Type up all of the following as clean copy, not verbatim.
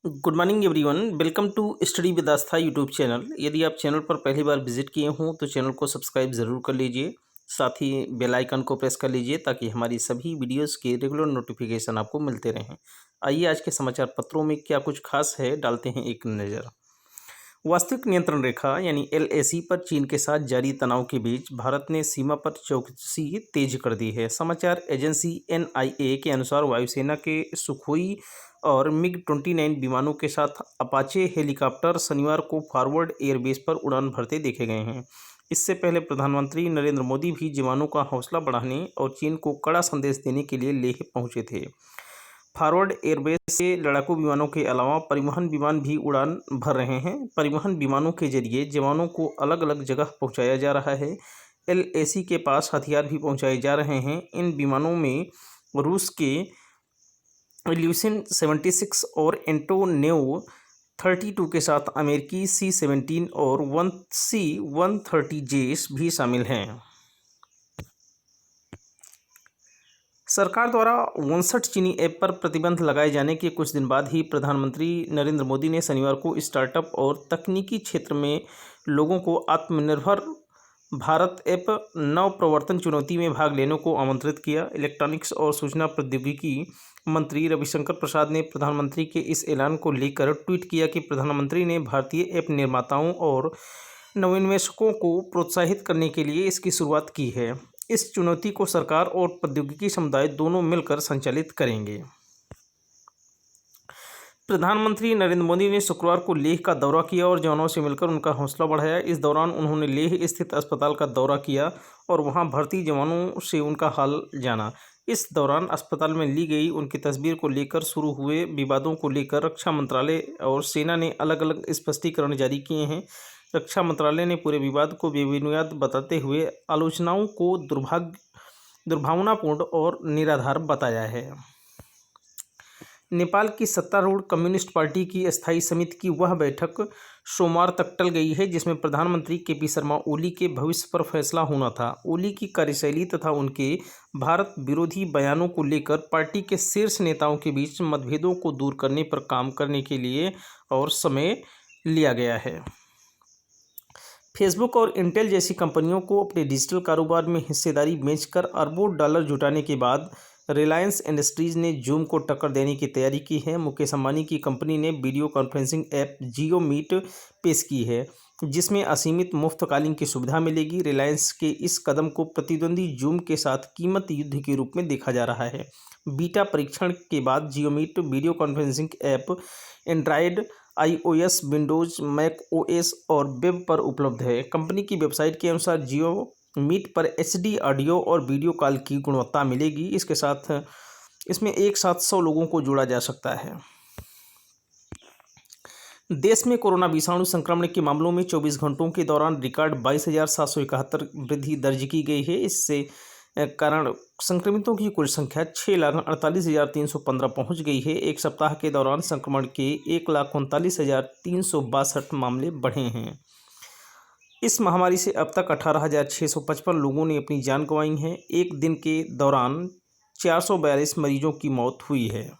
Good morning everyone. Welcome to study with Aastha YouTube channel. यदि आप channel पर पहली बार विजिट किए हों तो चैनल को सब्सक्राइब ज़रूर कर लीजिए। साथ ही बेल आइकन को प्रेस कर लीजिए ताकि हमारी सभी वीडियोस के रेगुलर नोटिफिकेशन आपको मिलते रहें। आइए आज के समाचार पत्रों में क्या कुछ खास है डालते हैं एक नज़र। वास्तविक नियंत्रण रेखा यानी एलएसी पर चीन के साथ जारी तनाव के बीच भारत ने सीमा पर चौकसी तेज कर दी है। समाचार एजेंसी एनआईए के अनुसार वायुसेना के सुखोई और मिग-29 विमानों के साथ अपाचे हेलीकॉप्टर शनिवार को फॉरवर्ड एयरबेस पर उड़ान भरते देखे गए हैं। इससे पहले प्रधानमंत्री नरेंद्र मोदी भी जवानों का हौसला बढ़ाने और चीन को कड़ा संदेश देने के लिए लेह पहुंचे थे। फॉरवर्ड एयरबेस से लड़ाकू विमानों के अलावा परिवहन विमान भी उड़ान भर रहे हैं। परिवहन विमानों के जरिए जवानों को अलग अलग जगह पहुंचाया जा रहा है। एलएसी के पास हथियार भी पहुंचाए जा रहे हैं। इन विमानों में रूस के इल्यूशन 76 और एंटोनेव 32 के साथ अमेरिकी C-17 और C-130 जेस भी शामिल हैं। सरकार द्वारा 59 चीनी ऐप पर प्रतिबंध लगाए जाने के कुछ दिन बाद ही प्रधानमंत्री नरेंद्र मोदी ने शनिवार को स्टार्टअप और तकनीकी क्षेत्र में लोगों को आत्मनिर्भर भारत ऐप नव प्रवर्तन चुनौती में भाग लेने को आमंत्रित किया। इलेक्ट्रॉनिक्स और सूचना प्रौद्योगिकी मंत्री रविशंकर प्रसाद ने प्रधानमंत्री के इस ऐलान को लेकर ट्वीट किया कि प्रधानमंत्री ने भारतीय ऐप निर्माताओं और नवोन्मेषकों को प्रोत्साहित करने के लिए इसकी शुरुआत की है। इस चुनौती को सरकार और प्रौद्योगिकी समुदाय दोनों मिलकर संचालित करेंगे। प्रधानमंत्री नरेंद्र मोदी ने शुक्रवार को लेह का दौरा किया और जवानों से मिलकर उनका हौसला बढ़ाया। इस दौरान उन्होंने लेह स्थित अस्पताल का दौरा किया और वहां भर्ती जवानों से उनका हाल जाना। इस दौरान अस्पताल में ली गई उनकी तस्वीर को लेकर शुरू हुए विवादों को लेकर रक्षा मंत्रालय और सेना ने अलग अलग स्पष्टीकरण जारी किए हैं। रक्षा मंत्रालय ने पूरे विवाद को बेबुनियाद बताते हुए आलोचनाओं को दुर्भावनापूर्ण और निराधार बताया है। नेपाल की सत्तारूढ़ कम्युनिस्ट पार्टी की अस्थायी समिति की वह बैठक सोमवार तक टल गई है जिसमें प्रधानमंत्री केपी शर्मा ओली के भविष्य पर फैसला होना था। ओली की कार्यशैली तथा उनके भारत विरोधी बयानों को लेकर पार्टी के शीर्ष नेताओं के बीच मतभेदों को दूर करने पर काम करने के लिए और समय लिया गया है। फेसबुक और इंटेल जैसी कंपनियों को अपने डिजिटल कारोबार में हिस्सेदारी बेचकर अरबों डॉलर जुटाने के बाद रिलायंस इंडस्ट्रीज ने जूम को टक्कर देने की तैयारी की है। मुकेश अंबानी की कंपनी ने वीडियो कॉन्फ्रेंसिंग ऐप जियो मीट पेश की है जिसमें असीमित मुफ्त कॉलिंग की सुविधा मिलेगी। रिलायंस के इस कदम को प्रतिद्वंदी जूम के साथ कीमत युद्ध के रूप में देखा जा रहा है। बीटा परीक्षण के बाद Jio Meet video conferencing app Android, iOS, Windows, Mac OS और वेब पर उपलब्ध है। कंपनी की वेबसाइट के अनुसार जियो मीट पर HD ऑडियो और वीडियो कॉल की गुणवत्ता मिलेगी। इसके साथ इसमें एक साथ 100 लोगों को जोड़ा जा सकता है। देश में कोरोना विषाणु संक्रमण के मामलों में 24 घंटों के दौरान रिकॉर्ड 22,771 वृद्धि दर्ज की गई है। इससे कारण संक्रमितों की कुल संख्या 6,48,315 पहुंच गई है। एक सप्ताह के दौरान संक्रमण के 1,39,362 मामले बढ़े हैं। इस महामारी से अब तक 18,655 लोगों ने अपनी जान गंवाई है। एक दिन के दौरान 442 मरीजों की मौत हुई है।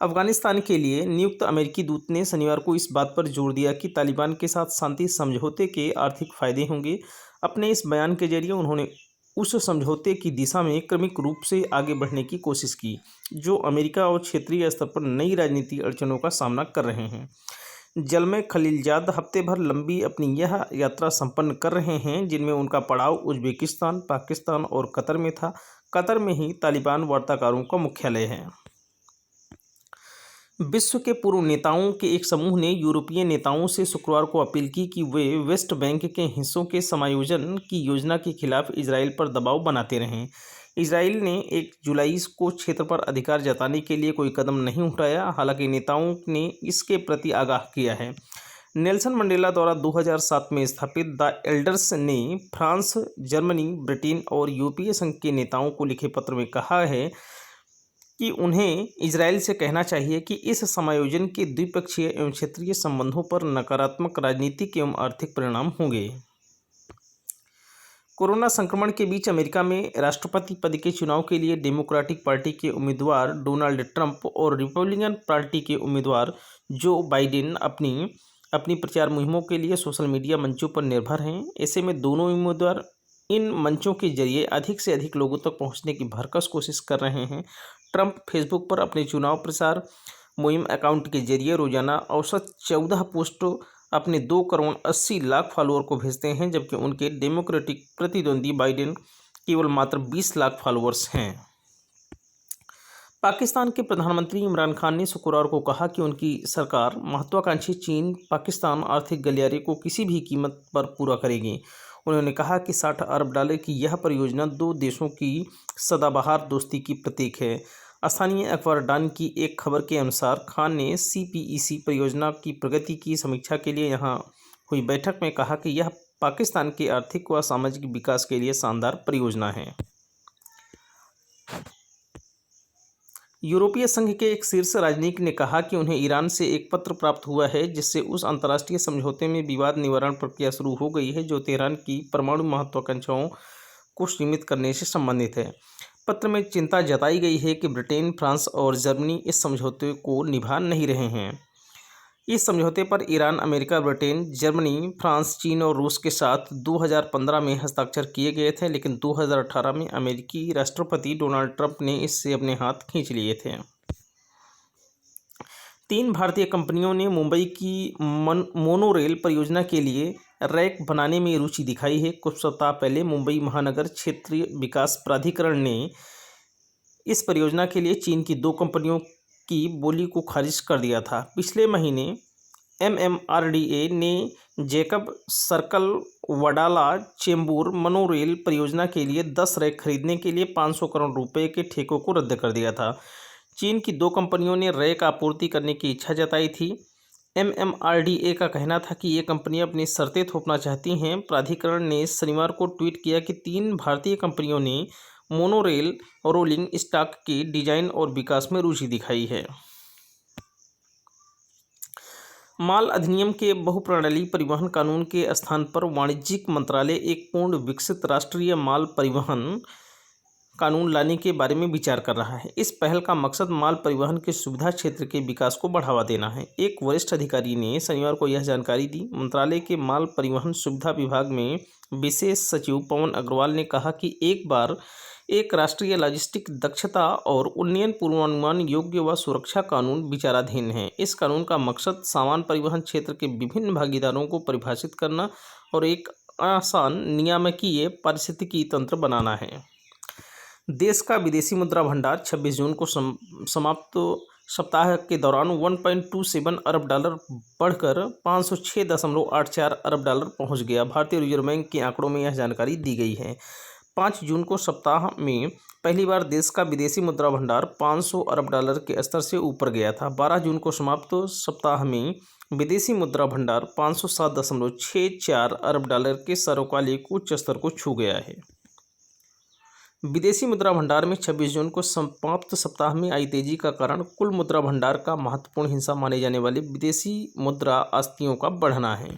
अफगानिस्तान के लिए नियुक्त अमेरिकी दूत ने शनिवार को इस बात पर जोर दिया कि तालिबान के साथ शांति समझौते के आर्थिक फायदे होंगे। अपने इस बयान के जरिए उन्होंने उस समझौते की दिशा में क्रमिक रूप से आगे बढ़ने की कोशिश की जो अमेरिका और क्षेत्रीय स्तर पर नई राजनीतिक अड़चनों का सामना कर रहे हैं। जलमय खलीलजाद हफ्ते भर लंबी अपनी यह यात्रा संपन्न कर रहे हैं जिनमें उनका पड़ाव उज्बेकिस्तान, पाकिस्तान और कतर में था। कतर में ही तालिबान वार्ताकारों का मुख्यालय है। विश्व के पूर्व नेताओं के एक समूह ने यूरोपीय नेताओं से शुक्रवार को अपील की कि वे वेस्ट बैंक के हिस्सों के समायोजन की योजना के खिलाफ इजराइल पर दबाव बनाते रहें। इजराइल ने 1 जुलाई को क्षेत्र पर अधिकार जताने के लिए कोई कदम नहीं उठाया। हालांकि नेताओं ने इसके प्रति आगाह किया है। नेल्सन मंडेला द्वारा 2007 में स्थापित द एल्डर्स ने फ्रांस, जर्मनी, ब्रिटेन और यूरोपीय संघ के नेताओं को लिखे पत्र में कहा है कि उन्हें इजराइल से कहना चाहिए कि इस समायोजन के द्विपक्षीय एवं क्षेत्रीय संबंधों पर नकारात्मक राजनीतिक एवं आर्थिक परिणाम होंगे। कोरोना संक्रमण के बीच अमेरिका में राष्ट्रपति पद के चुनाव के लिए डेमोक्रेटिक पार्टी के उम्मीदवार डोनाल्ड ट्रंप और रिपब्लिकन पार्टी के उम्मीदवार जो बाइडेन अपनी अपनी प्रचार मुहिमों के लिए सोशल मीडिया मंचों पर निर्भर हैं। ऐसे में दोनों उम्मीदवार इन मंचों के जरिए अधिक से अधिक लोगों तक पहुंचने की भरकस कोशिश कर रहे हैं। ट्रंप फेसबुक पर अपने चुनाव प्रचार मुहिम अकाउंट के जरिए रोजाना औसत 14 पोस्ट अपने 2 करोड़ 80 लाख फॉलोअर को भेजते हैं, जबकि उनके डेमोक्रेटिक प्रतिद्वंदी बाइडेन केवल मात्र 20 लाख फॉलोअर्स हैं। पाकिस्तान के प्रधानमंत्री इमरान खान ने शुक्रवार को कहा कि उनकी सरकार महत्वाकांक्षी चीन पाकिस्तान आर्थिक गलियारे को किसी भी कीमत पर पूरा करेगी। उन्होंने कहा कि $60 अरब की यह परियोजना 2 देशों की सदाबहार दोस्ती की प्रतीक है। स्थानीय अखबार डॉन की एक खबर के अनुसार खान ने CPEC परियोजना की प्रगति की समीक्षा के लिए यहां हुई बैठक में कहा कि यह पाकिस्तान के आर्थिक व सामाजिक विकास के लिए शानदार परियोजना है। यूरोपीय संघ के एक शीर्ष राजनयिक ने कहा कि उन्हें ईरान से एक पत्र प्राप्त हुआ है जिससे उस अंतर्राष्ट्रीय समझौते में विवाद निवारण प्रक्रिया शुरू हो गई है जो तेहरान की परमाणु महत्वाकांक्षाओं को सीमित करने से संबंधित है। पत्र में चिंता जताई गई है कि ब्रिटेन, फ्रांस और जर्मनी इस समझौते को निभा नहीं रहे हैं। इस समझौते पर Iran, America, Britain, Germany, France, चीन और रूस के साथ 2015 में हस्ताक्षर किए गए थे, लेकिन 2018 में अमेरिकी राष्ट्रपति डोनाल्ड ट्रंप ने इससे अपने हाथ खींच लिए थे। 3 भारतीय कंपनियों ने मुंबई की मोनोरेल परियोजना के लिए रैक बनाने में रुचि दिखाई है। कुछ सप्ताह पहले मुंबई महानगर क्षेत्रीय विकास प्राधिकरण ने इस परियोजना के लिए चीन की 2 कंपनियों की बोली को खारिज कर दिया था। पिछले महीने MMRDA ने Jacob circle Wadala Chembur monorail परियोजना के लिए 10 रैक खरीदने के लिए 500 करोड़ रुपए के ठेकों को रद्द कर दिया था। चीन की 2 कंपनियों ने रैक आपूर्ति करने की इच्छा जताई थी। MMRDA का कहना था कि ये कंपनियां अपनी शर्तें थोपना चाहती हैं। प्राधिकरण ने शनिवार को ट्वीट किया कि 3 भारतीय कंपनियों ने मोनोरेल रोलिंग स्टॉक के डिजाइन और विकास में रुचि दिखाई है। माल अधिनियम के बहुप्रणाली परिवहन कानून के स्थान पर वाणिज्यिक मंत्रालय एक पूर्ण विकसित राष्ट्रीय माल परिवहन कानून लाने के बारे में विचार कर रहा है। इस पहल का मकसद माल परिवहन के सुविधा क्षेत्र के विकास को बढ़ावा देना है। एक वरिष्ठ अधिकारी ने शनिवार को यह जानकारी दी। मंत्रालय के माल परिवहन सुविधा विभाग में विशेष सचिव पवन अग्रवाल ने कहा कि एक बार एक राष्ट्रीय लॉजिस्टिक दक्षता और उन्नयन पूर्वानुमान योग्य व सुरक्षा कानून विचाराधीन है। इस कानून का मकसद सामान परिवहन क्षेत्र के विभिन्न भागीदारों को परिभाषित करना और एक आसान नियामकीय पारिस्थितिकी तंत्र बनाना है। देश का विदेशी मुद्रा भंडार 26 जून को समाप्त सप्ताह के दौरान $1.27 अरब बढ़कर $506.84 अरब पहुंच गया। भारतीय रिजर्व बैंक के आंकड़ों में यह जानकारी दी गई है। 5 जून को सप्ताह में पहली बार देश का विदेशी मुद्रा भंडार $500 अरब के स्तर से ऊपर गया था। 12 जून को समाप्त सप्ताह में विदेशी मुद्रा भंडार $507.64 अरब के सर्वकालिक उच्च स्तर को छू गया है। विदेशी मुद्रा भंडार में 26 जून को समाप्त सप्ताह में आई तेजी का कारण कुल मुद्रा भंडार का महत्वपूर्ण हिस्सा माने जाने वाले विदेशी मुद्रा आस्तियों का बढ़ना है।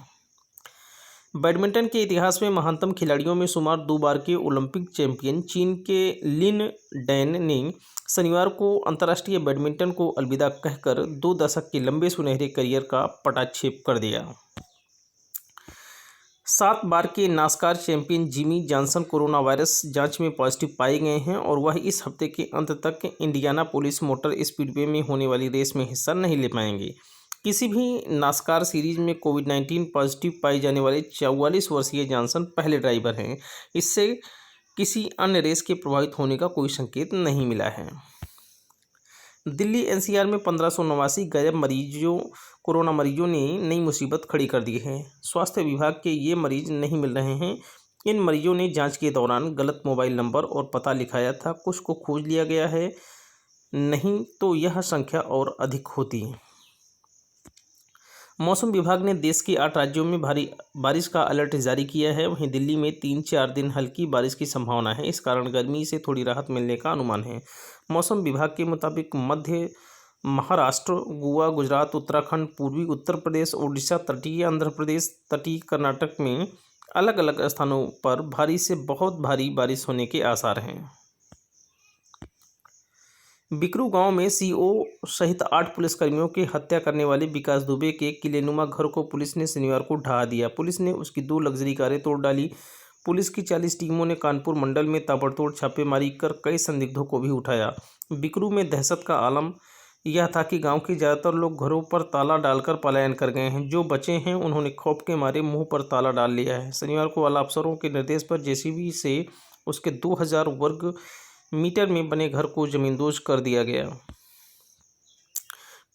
बैडमिंटन के इतिहास में महानतम खिलाड़ियों में शुमार 2 बार के ओलंपिक चैंपियन चीन के लिन डैन ने शनिवार को अंतर्राष्ट्रीय बैडमिंटन को अलविदा कहकर 2 दशक के लंबे सुनहरे करियर का पटाक्षेप कर दिया। 7 बार के NASCAR champion Jimmy Johnson corona virus जांच में पॉजिटिव पाए गए हैं और वह इस हफ्ते के अंत तक इंडियानापोलिस मोटर स्पीडवे में होने वाली रेस में हिस्सा नहीं ले पाएंगे। किसी भी नास्कार सीरीज में कोविड-19 पॉजिटिव पाए जाने वाले 44 वर्षीय जॉनसन पहले ड्राइवर हैं। इससे किसी अन्य रेस के प्रभावित होने का कोई संकेत नहीं मिला है। दिल्ली NCR में 1589 गायब कोरोना मरीजों ने नई मुसीबत खड़ी कर दी है। स्वास्थ्य विभाग के ये मरीज नहीं मिल रहे हैं। इन मरीजों ने जांच के दौरान गलत मोबाइल नंबर और पता लिखाया था। कुछ को खोज लिया गया है, नहीं तो यह संख्या और अधिक होती। मौसम विभाग ने देश के 8 राज्यों में भारी बारिश का अलर्ट जारी किया है। वहीं दिल्ली में 3-4 दिन हल्की बारिश की संभावना है। इस कारण गर्मी से थोड़ी राहत मिलने का अनुमान है। मौसम विभाग के मुताबिक मध्य महाराष्ट्र, गोवा, गुजरात, उत्तराखंड, पूर्वी उत्तर प्रदेश, ओडिशा, तटीय आंध्र प्रदेश, तटीय कर्नाटक में अलग अलग स्थानों पर भारी से बहुत भारी बारिश होने के आसार हैं। बिकरू गांव में सीओ सहित 8 पुलिसकर्मियों की हत्या करने वाले विकास दुबे के किलेनुमा घर को पुलिस ने शनिवार को ढहा दिया। पुलिस ने उसकी 2 लग्जरी कारें तोड़ डाली। पुलिस की 40 टीमों ने कानपुर मंडल में ताबड़तोड़ छापेमारी कर कई संदिग्धों को भी उठाया। बिकरू में दहशत का आलम यह था कि गांव के ज़्यादातर लोग घरों पर ताला डालकर पलायन कर गए हैं। जो बचे हैं उन्होंने खौफ के मारे मुंह पर ताला डाल लिया है। शनिवार को आला अफसरों के निर्देश पर जेसीबी से उसके 2000 वर्ग मीटर में बने घर को जमींदोज कर दिया गया।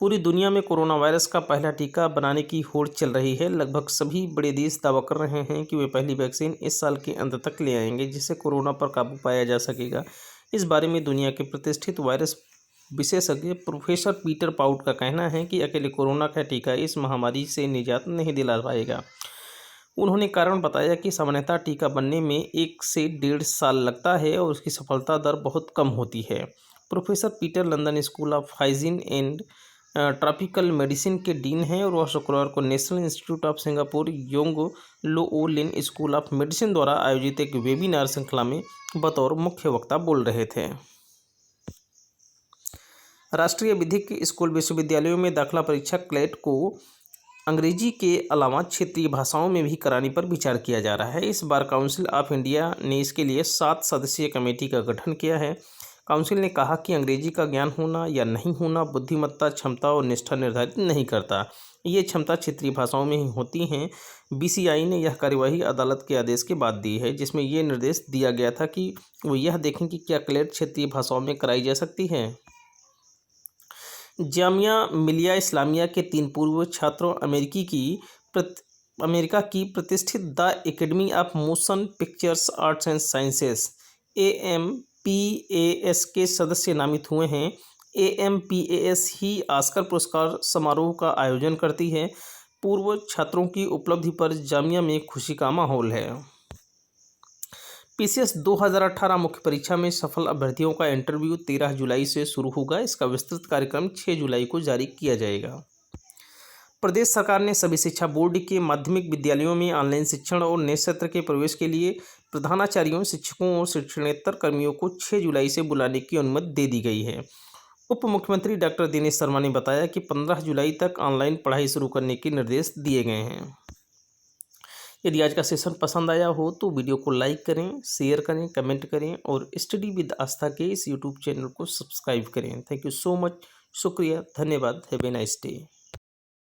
पूरी दुनिया में कोरोना वायरस का पहला टीका बनाने की होड़ चल रही है। लगभग सभी बड़े देश दावा कर रहे हैं कि वे पहली वैक्सीन इस साल के अंत तक ले आएंगे, जिससे कोरोना पर काबू पाया जा सकेगा। इस बारे में दुनिया के प्रतिष्ठित वायरस विशेषज्ञ प्रोफेसर पीटर पाउट का कहना है कि अकेले कोरोना का टीका इस महामारी से निजात नहीं दिला पाएगा। उन्होंने कारण बताया कि सामान्यतः टीका बनने में 1 से 1.5 साल लगता है और उसकी सफलता दर बहुत कम होती है। Professor Peter London School of Hygiene and Tropical Medicine के डीन हैं और वह शुक्रवार को National Institute of Singapore Yong Loo Lin School of Medicine द्वारा आयोजित एक वेबिनार श्रृंखला में बतौर मुख्य वक्ता बोल रहे थे। राष्ट्रीय विधिक स्कूल विश्वविद्यालयों में दाखिला परीक्षा क्लेट को अंग्रेजी के अलावा क्षेत्रीय भाषाओं में भी कराने पर विचार किया जा रहा है। इस बार काउंसिल ऑफ इंडिया ने इसके लिए 7 सदस्यीय कमेटी का गठन किया है। काउंसिल ने कहा कि अंग्रेजी का ज्ञान होना या नहीं होना बुद्धिमत्ता, क्षमता और निष्ठा निर्धारित नहीं करता। ये क्षमता क्षेत्रीय भाषाओं में ही होती हैं। बीसीआई ने यह कार्यवाही अदालत के आदेश के बाद दी है, जिसमें यह निर्देश दिया गया था कि वो यह देखें कि क्या क्लेट क्षेत्रीय भाषाओं में कराई जा सकती है। जामिया मिलिया इस्लामिया के 3 पूर्व छात्रों अमेरिका की प्रतिष्ठित the academy of motion pictures arts and sciences AMPAS के सदस्य नामित हुए हैं। AMPAS ही ऑस्कर पुरस्कार समारोह का आयोजन करती है। पूर्व छात्रों की उपलब्धि पर जामिया में खुशी का माहौल है। PCS 2018 मुख्य परीक्षा में सफल अभ्यर्थियों का इंटरव्यू 13 जुलाई से शुरू होगा। इसका विस्तृत कार्यक्रम 6 जुलाई को जारी किया जाएगा। प्रदेश सरकार ने सभी शिक्षा बोर्ड के माध्यमिक विद्यालयों में ऑनलाइन शिक्षण और नए सत्र के प्रवेश के लिए प्रधानाचार्यों, शिक्षकों और शिक्षणेतर कर्मियों को 6 जुलाई से बुलाने की अनुमति दे दी गई है। उप मुख्यमंत्री डॉक्टर दिनेश शर्मा ने बताया कि 15 जुलाई तक ऑनलाइन पढ़ाई शुरू करने के निर्देश दिए गए हैं। यदि आज का सेशन पसंद आया हो तो वीडियो को लाइक करें, शेयर करें, कमेंट करें और स्टडी विद आस्था के इस यूट्यूब चैनल को सब्सक्राइब करें। Thank you so much. शुक्रिया, धन्यवाद। Have a nice day.